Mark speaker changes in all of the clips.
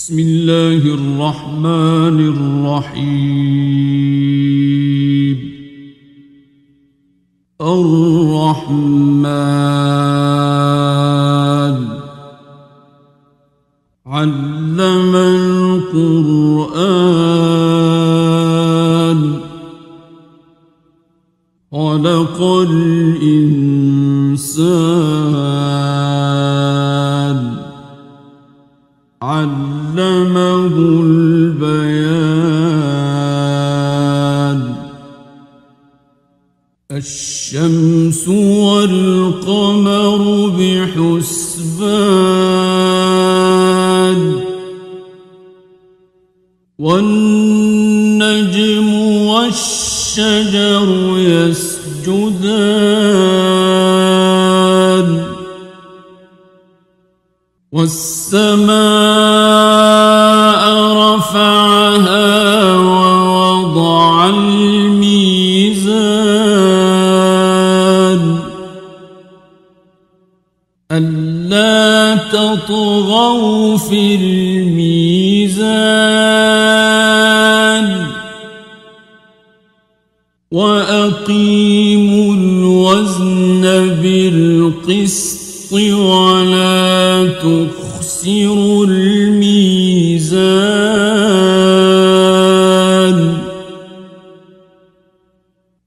Speaker 1: بسم الله الرحمن الرحيم. الرحمن علم القرآن خلق الإنسان علمه البيان. الشمس والقمر بحسبان والنجم والشجر يسجدان والسماء رفعها ووضع الميزان ألا تطغوا في الميزان وأقيموا الوزن بالقسط ولا تخسروا الميزان.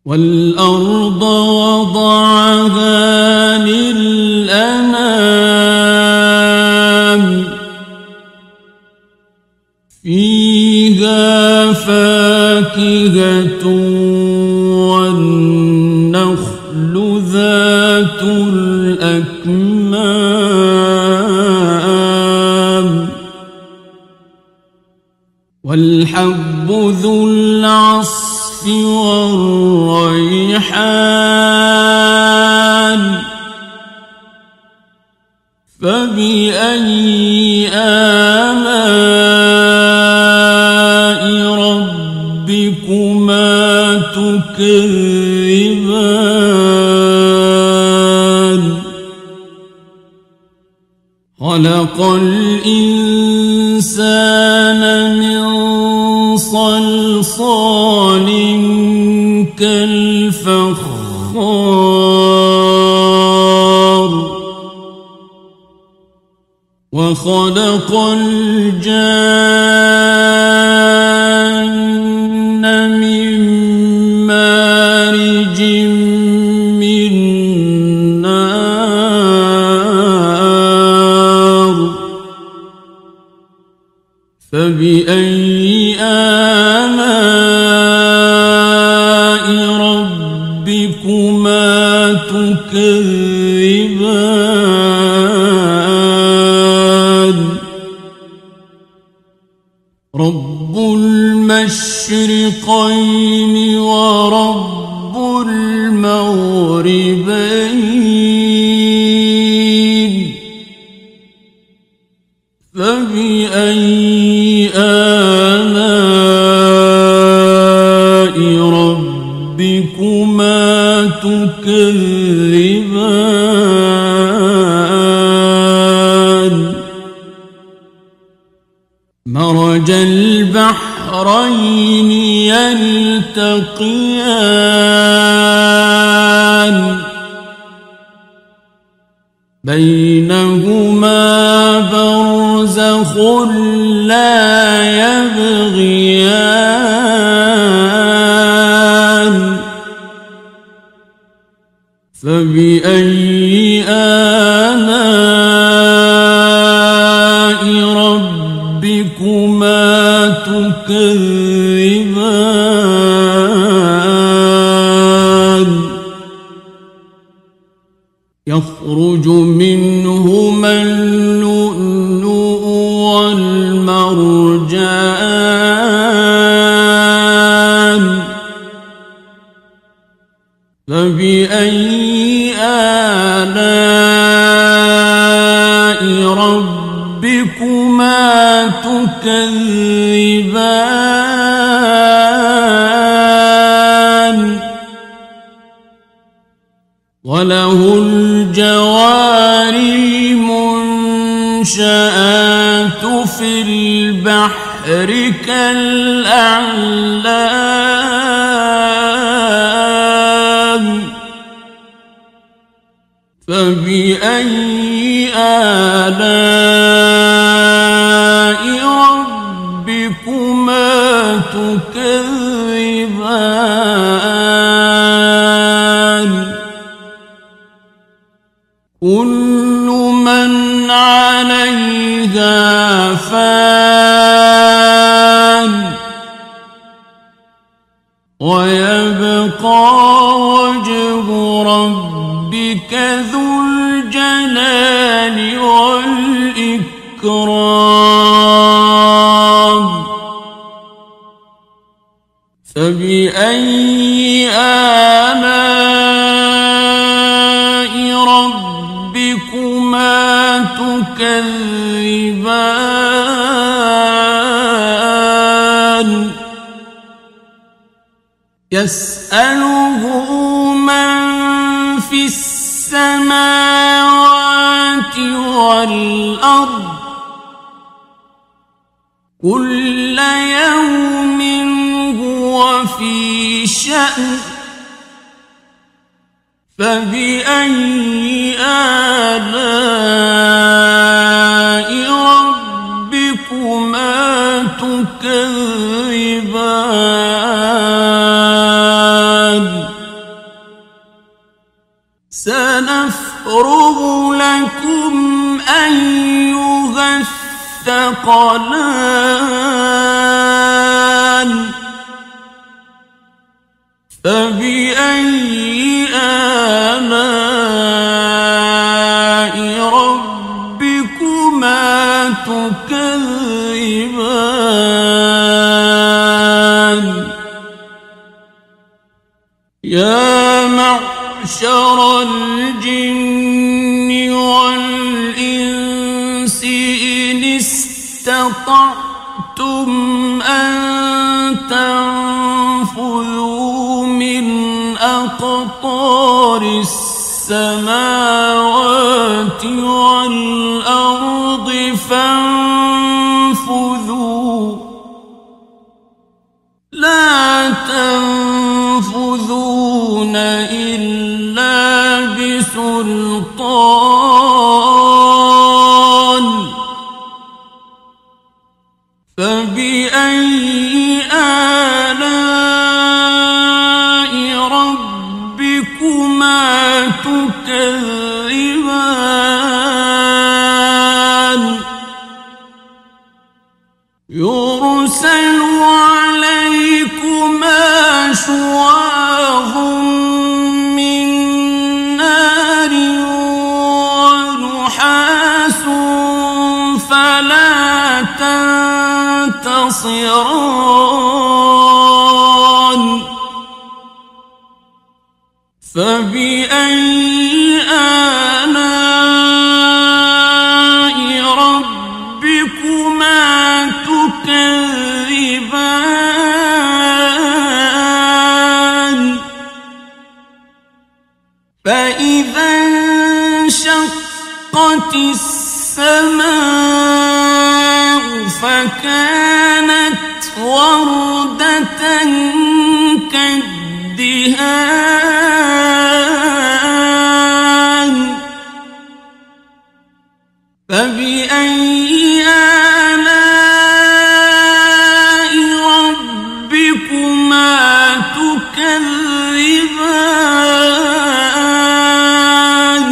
Speaker 1: والأرض وضعها للأنام فيها فاكهة والنخل ذات الأكمام والحب ذو العصف والريحان فبأي آلاء ربكما تكذبان. خلق الإنسان من صلصال كالفخار وخلق الجان من مارج من نار فبأي آلاء ربكما تكذبان. رب المشرقين ورب المغربين فبأي آلاء ربكما تكذبان. مرج البحرين يلتقيان بينهما برزخ لا يبغيان فبأي آلاء ربكما تكذبان. يخرج منهما اللؤلؤ والمرجان فبأي آلاء ربكما تكذبان. وله الجوار المنشآت المنشآت في البحر كالأعلام فبأي آلاء ربكما تكذبان كل من عليها فان ويبقى وجه ربك ذو الجلال والإكرام فبأي آلاء ربكما تكذبان يسأله من في السماوات والأرض كل يوم هو في شأن فبأي آلاء ربكما تكذبان سنفرغ لكم أيها الثقلان فبأي آلاء ربكما تكذبان يا معشر الجن والإنس إن استطعتم أن تنفذوا من أقطار السماوات والأرض فانفذوا لا تنفذون إلا بسلطان فبأي آلاء ربكما تكذبان يرسل عليكما شواظ من نار ونحاس فلا تنتصران فبأي آلاء ربكما تكذبان فإذا انشقت السماء فكانت وردة كالدهان فبأي آلاء ربكما تكذبان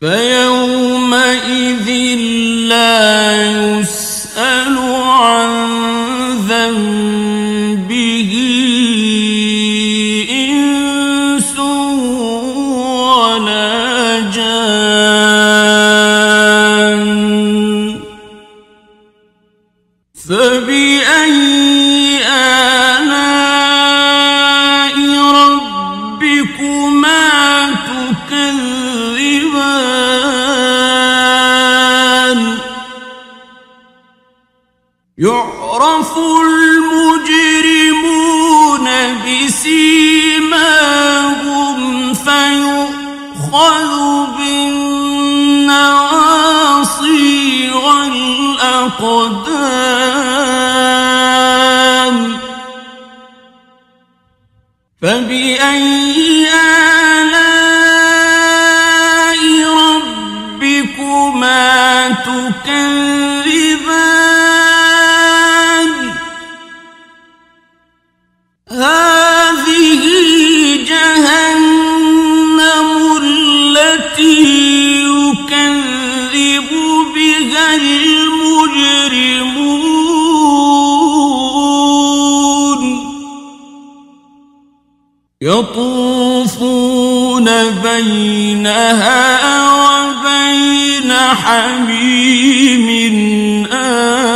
Speaker 1: فيومئذ لا يسأل عن ذنبه إنس ولا جان فبأي آلاء ربكما تكذبان يعرف المجرمون بسيماهم فيؤخذ بالنواصي الأقدام فبأي آلاء ربكما تكذبان هذه جهنم التي يكذب بها المجرمون يطوفون بينها وبين حميم آن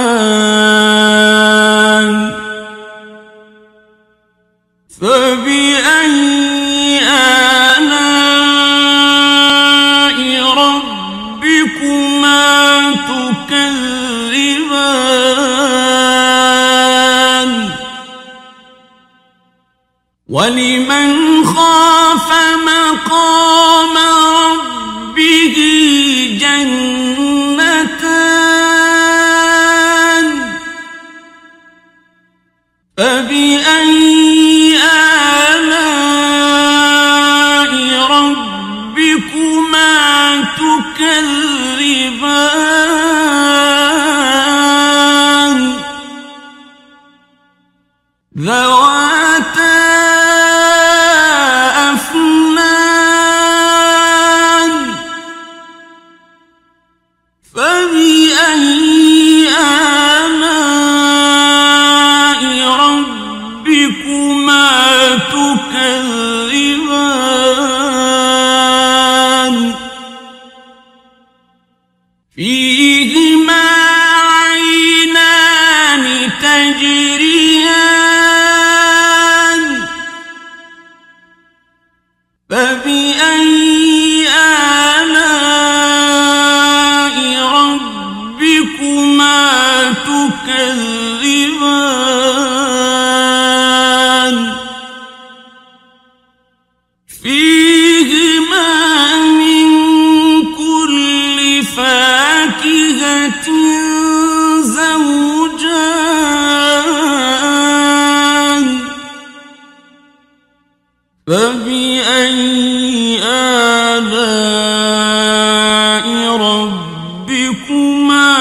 Speaker 1: فبأي آلاء ربكما تكذبان ولمن خاف مقام ربه جنتان فبأي آلاء ربكما تكذبان ذواتا أفنان فبأي آلاء ربكما تكذبان فيهما عينان تجريان فبأي آلاء ربكما تكذبان فيهما من كل فاكهة زوجان فبأي آلاء ربكما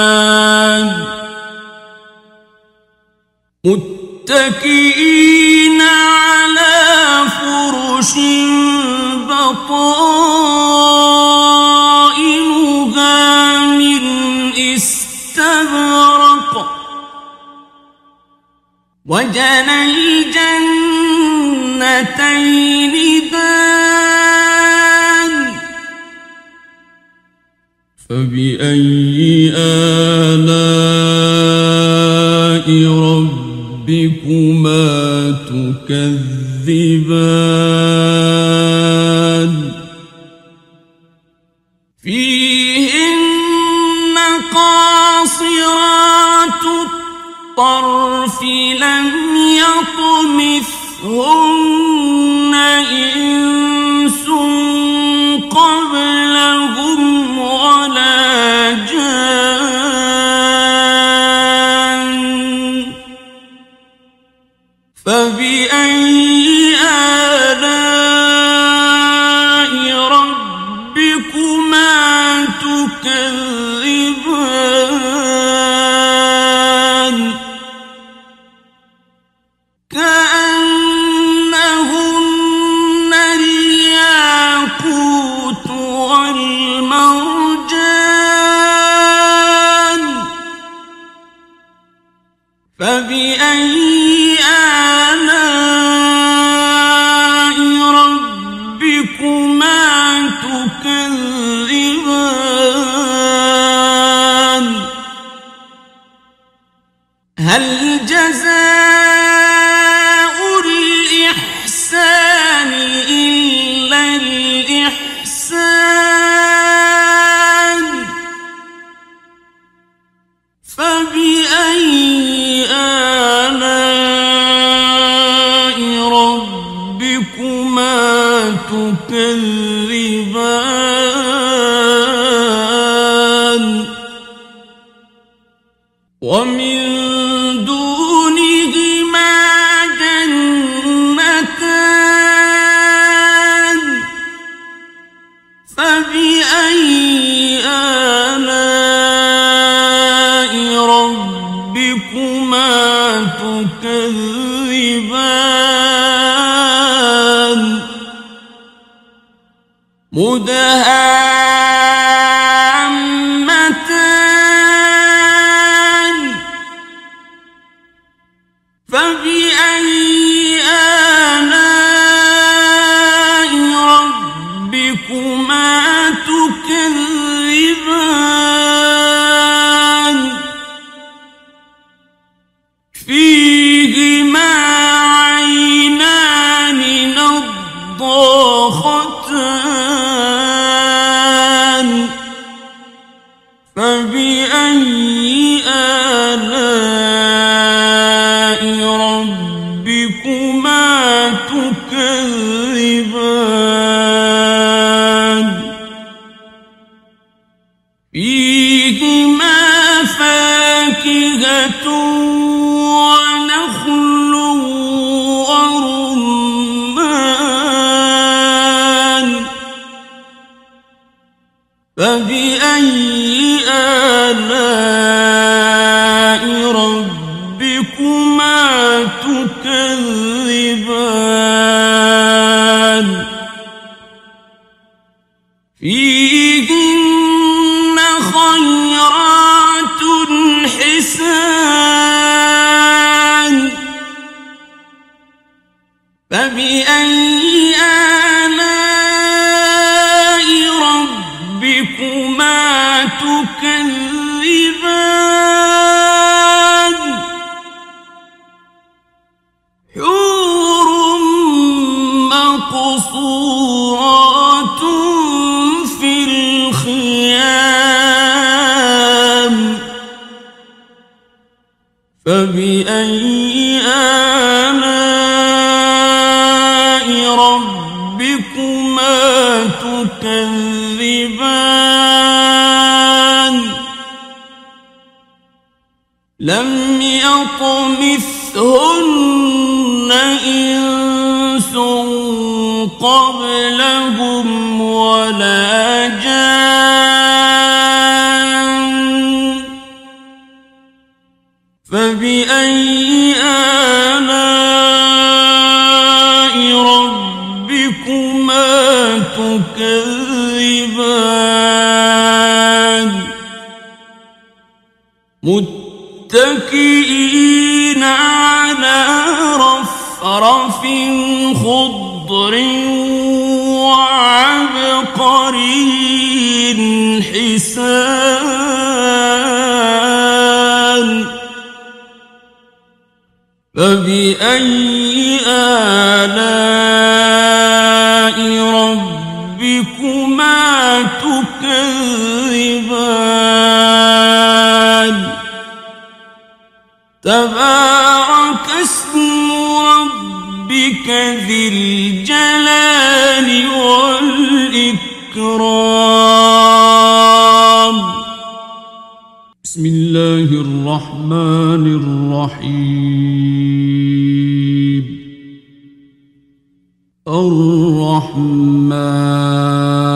Speaker 1: تكذبان متكئين على فرش بطائنها من استبرق وجنى الجنتين دان فبأي آلاء ربكما تكذبان فيهن قاصرات الطرف لم يطمثهن إنس قبلهم ولا جان فبأي آلاء ربكما تكذبان كأنهن الياقوت والمرجان فبأي آلاء ربكما تكذبان هل جزاء الإحسان إلا الإحسان فبأي آلاء ومن دونهما جنتان فبأي آلاء ربكما تكذبان مدهامتان فبأي آلاء ربكما تكذبان فيهما عينان نضاختان فبأي آلاء ربكما تكذبان فيهما فاكهة ونخل ورمان فبأي آلاء ربكما تكذبان فيهن خيرات حسان فبأي آلاء ربكما تكذبان حور مقصورات في الخيام فبأي آلاء ربكما تكذبان لم يطمثهن إنس قبلهم ولا جان فبأي آلاء ربكما تكذبان متكئين على رفرف خضر وعبقري حسان فبأي آلاء ربكما تكذبان تبارك اسم ربك ذي الجلال والإكرام بسم الله الرحمن الرحيم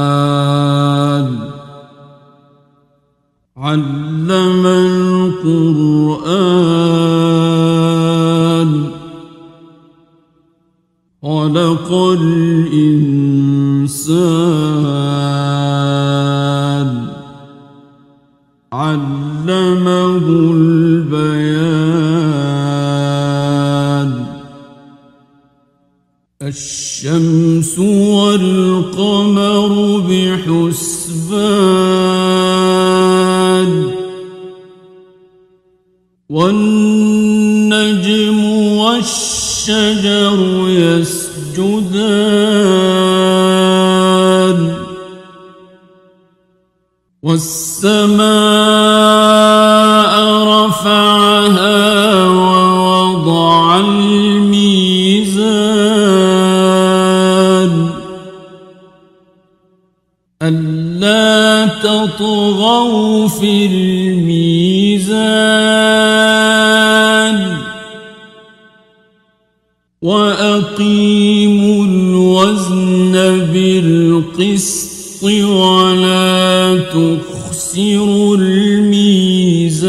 Speaker 1: الرحمن علم القرآن خلق الإنسان علمه البيان الشمس والقمر بحسبان والنجم والشجر يسجدان والسماء رفعها ووضع الميزان ألا تطغوا في الميزان وأقيموا الوزن بالقسط ولا تخسروا الميزان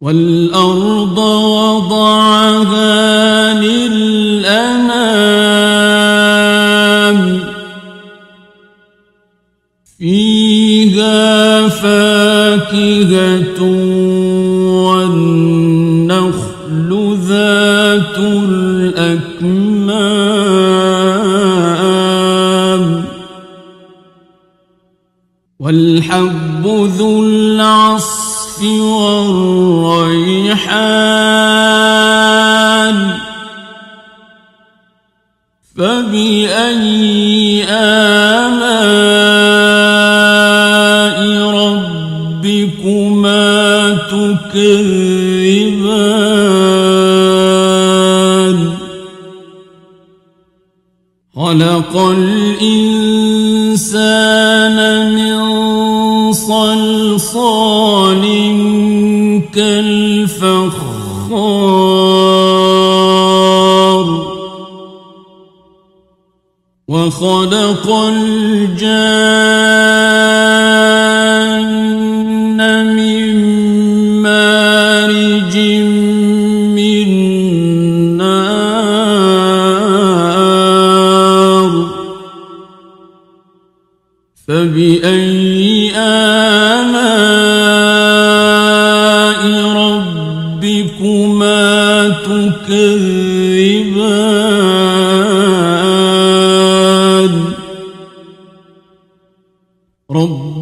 Speaker 1: والأرض وضعها للأنام فيها فاكهة والنخل ذات الأكمام والحب ذو العصف والريحان فبأي آلاء ربكما تكذبان خلق الإنسان من صلصال كالفخار وخلق الجان من مارج من نار فبأي آلاء ربكما تكذبان رب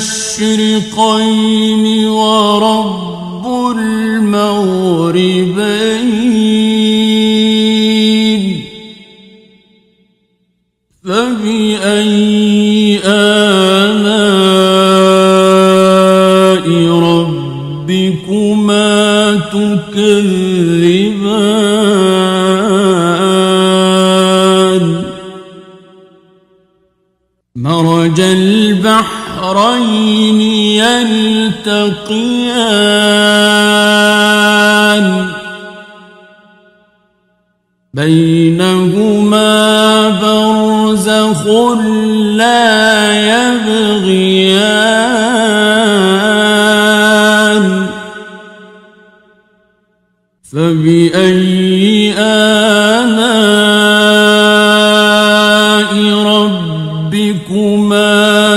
Speaker 1: المشرقين ورب المغربين فبأي آلاء ربكما تكذبان مرج البحرين يلتقيان بينهما برزخ لا يبغيان فبأي آلاء ربكما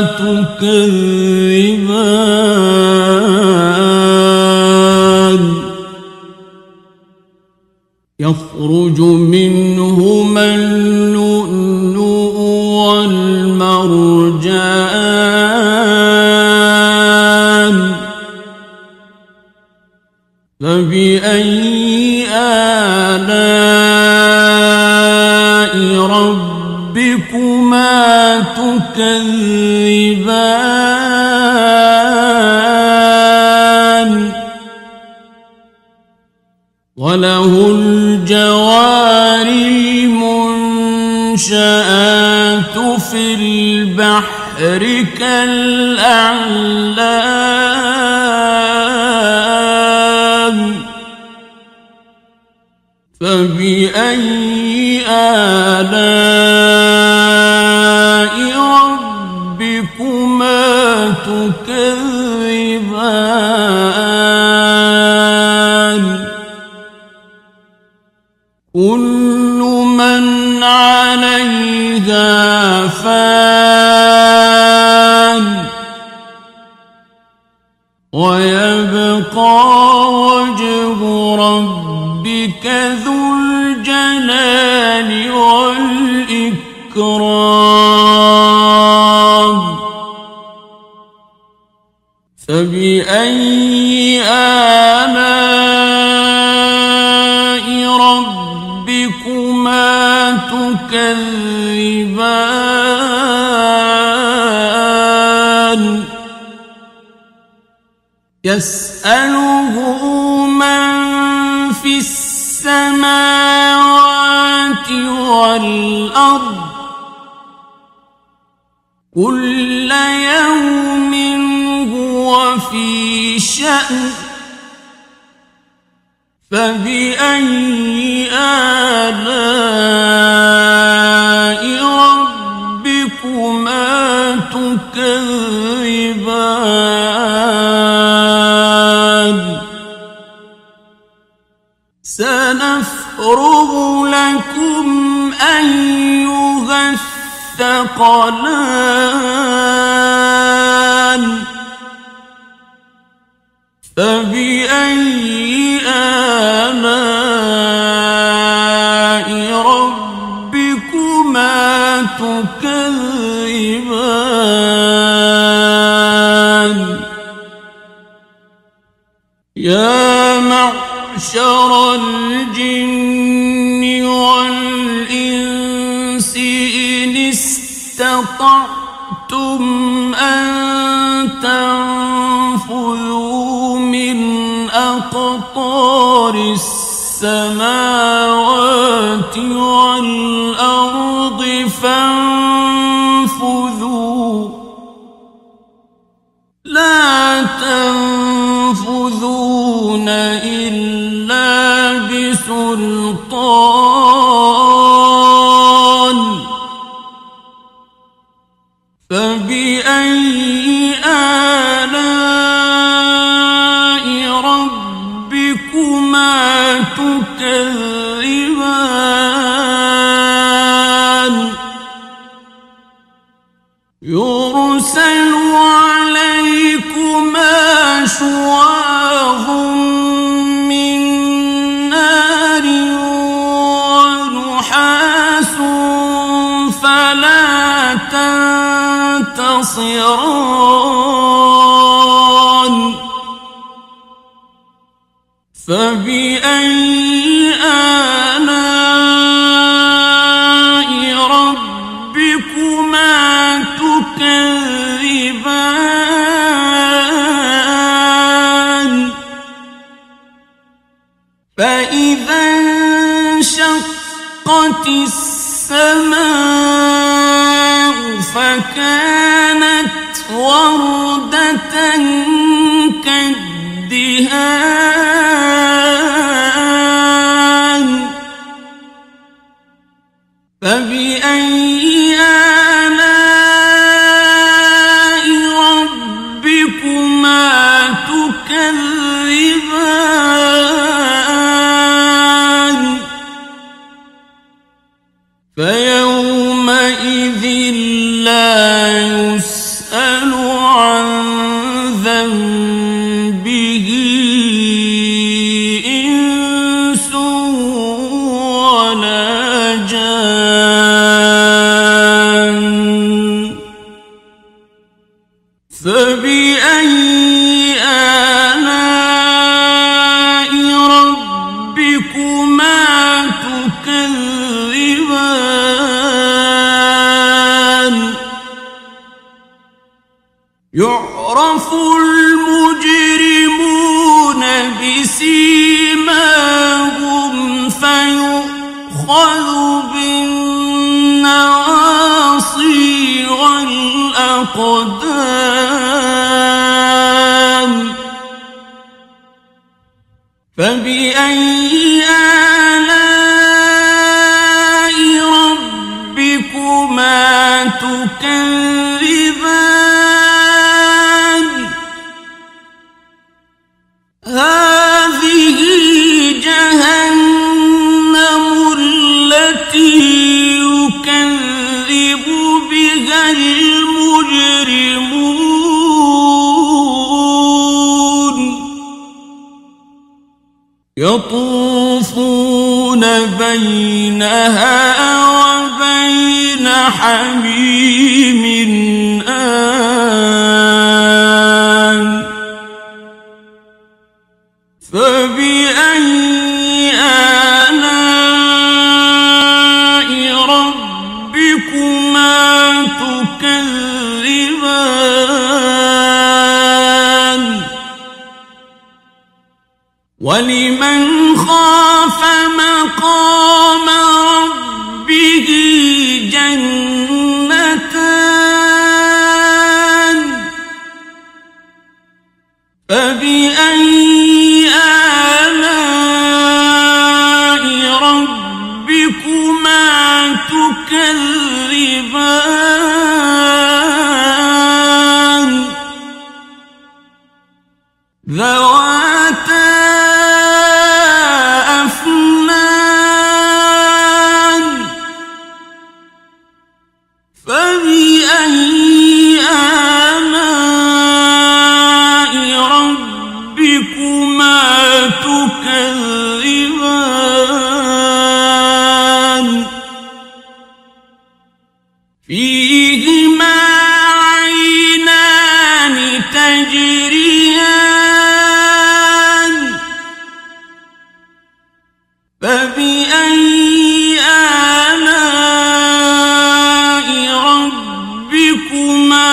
Speaker 1: تكذبان يخرج منهما اللؤلؤ والمرجان فبأي آلاء ربكما تكذبان وله الجوار المنشآت في البحر كالأعلام فبأي آلاء ربكما تكذبان كل من عليها فان ويبقى وجه ربك ذو الجلال والإكرام فبأي آلاء ربكما تكذبان يسأله من في السماوات والأرض كل يوم هو في شأن فبأي آلاء ربكما تكذبان سنفرغ لكم أيها الثقلان فبأي آلاء ربكما تكذبان يا معشر الجن والإنس إن استطعتم أن تنفذوا من أقطار السماوات والأرض فانفذوا لا تنفذون إلا بسلطان فبأي آلاء ربكما تكذبان يرسل عليكما شواظ من نار ونحاس فلا تنتصران فبأي آلاء ربكما تكذبان فإذا انشقت السماء فكانت وردة كالدهان فبأي آلاء ربكما تكذبان فيومئذ لا يسأل عن ذنبه إنس ولا جان فبأي آلاء ربكما تكذبان يعرف المجرمون بسيماهم فيؤخذ بالنواصي والأقدام فبأي آلاء ربكما تكذبان هذه جهنم التي يكذب بها المجرمون يطوفون بينها وبين حميم آن فبأي آلاء ربكما تكذبان ولمن خاف مقام ربه جنتان فبأي آلاء ربكما تكذبان ذواتا أفنان فبأي آلاء ربكما تكذبان فيهما عينان تجريان فبأي آلاء ربكما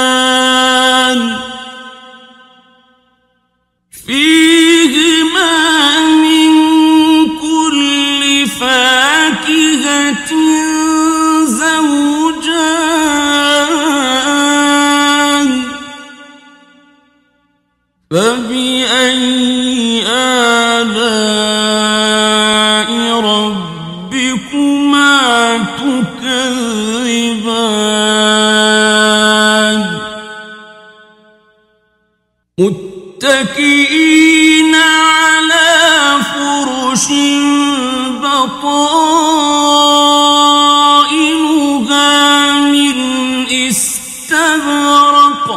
Speaker 1: تكذبان فيهما من كل فاكهة زوجان فبأي آلاء ربكما تكذبان متكئين على فرش بطائنها من استبرق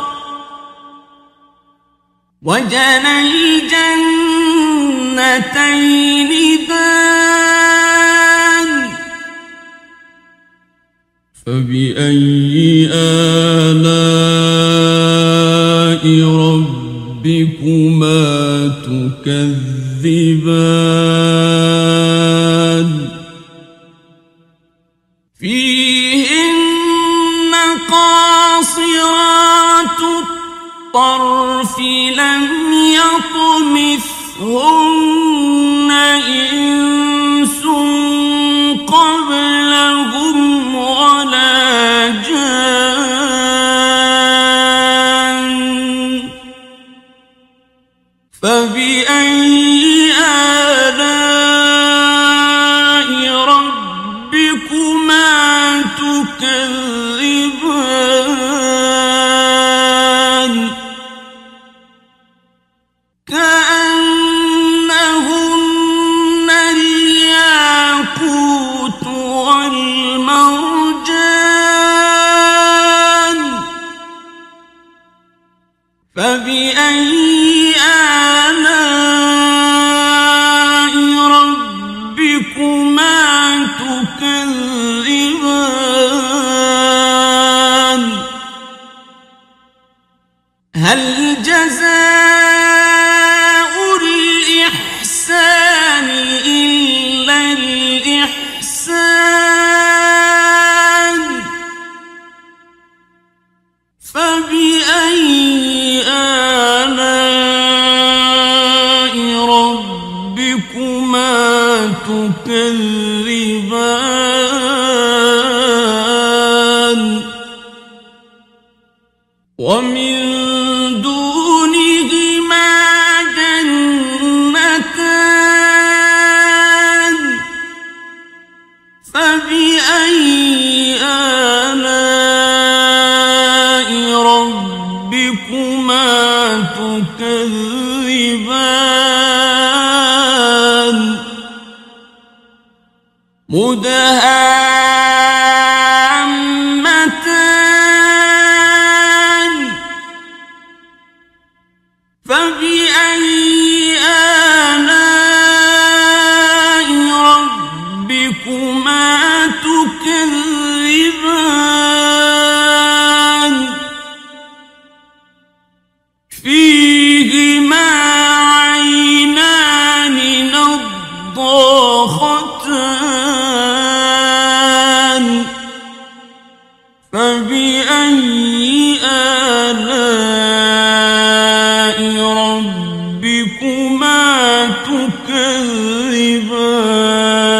Speaker 1: وجنى الجنتين دان فبأي آلاء ربكما تكذبان فيهن قاصرات الطرف لم يطمثهن إنس قبلهم ولا جان فبأي آلاء ربكما تكذبان كأنهن الياقوت والمرجان فبأي آلاء ربكما تكذبان هل جزاء الإحسان إلا الإحسان فبأي آلاء ربكما تكذبان ومن دونهما جنتان فبأي آلاء ربكما تكذبان مدهامتان فبأي آلاء ربكما تكذبان فيهما عينان نضاختان فبأي آلاء ربكما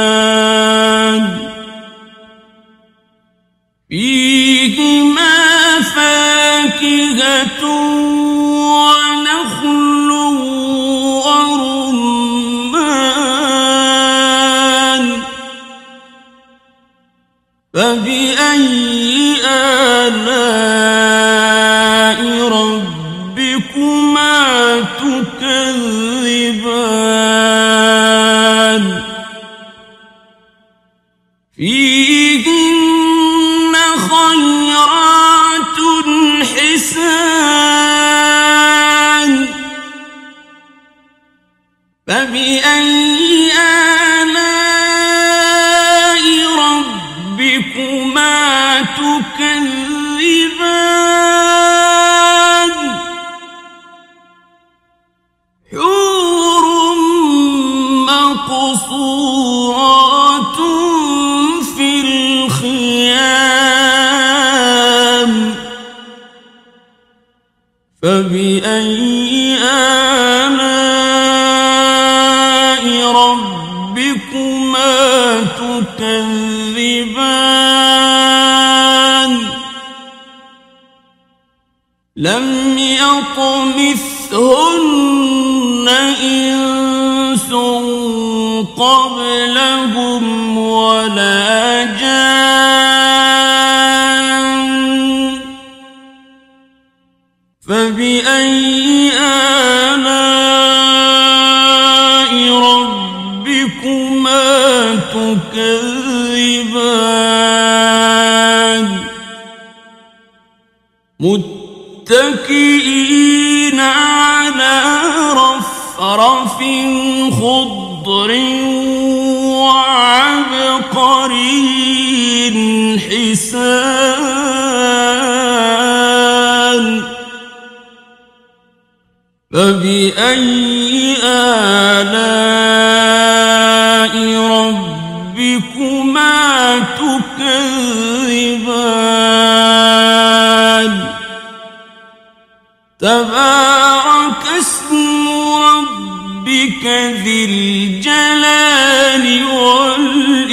Speaker 1: تكذبان فيهما فاكهة ونخل ورمان فبأي آلاء ربكما تكذبان فيهن خيرات حسان فبأي آلاء ربكما تكذبان حور مقصورات في الخيام فبأي آلاء ربكما تكذبان لم يطمثهن إنس قبلهم ولا جان فبأي آلاء ربكما تكذبان متكئين على رفرف خضر وعبقري حسان فبأي آلاء ربكما تكذبان تبارك اسم ربك ذي الجلال والإكرام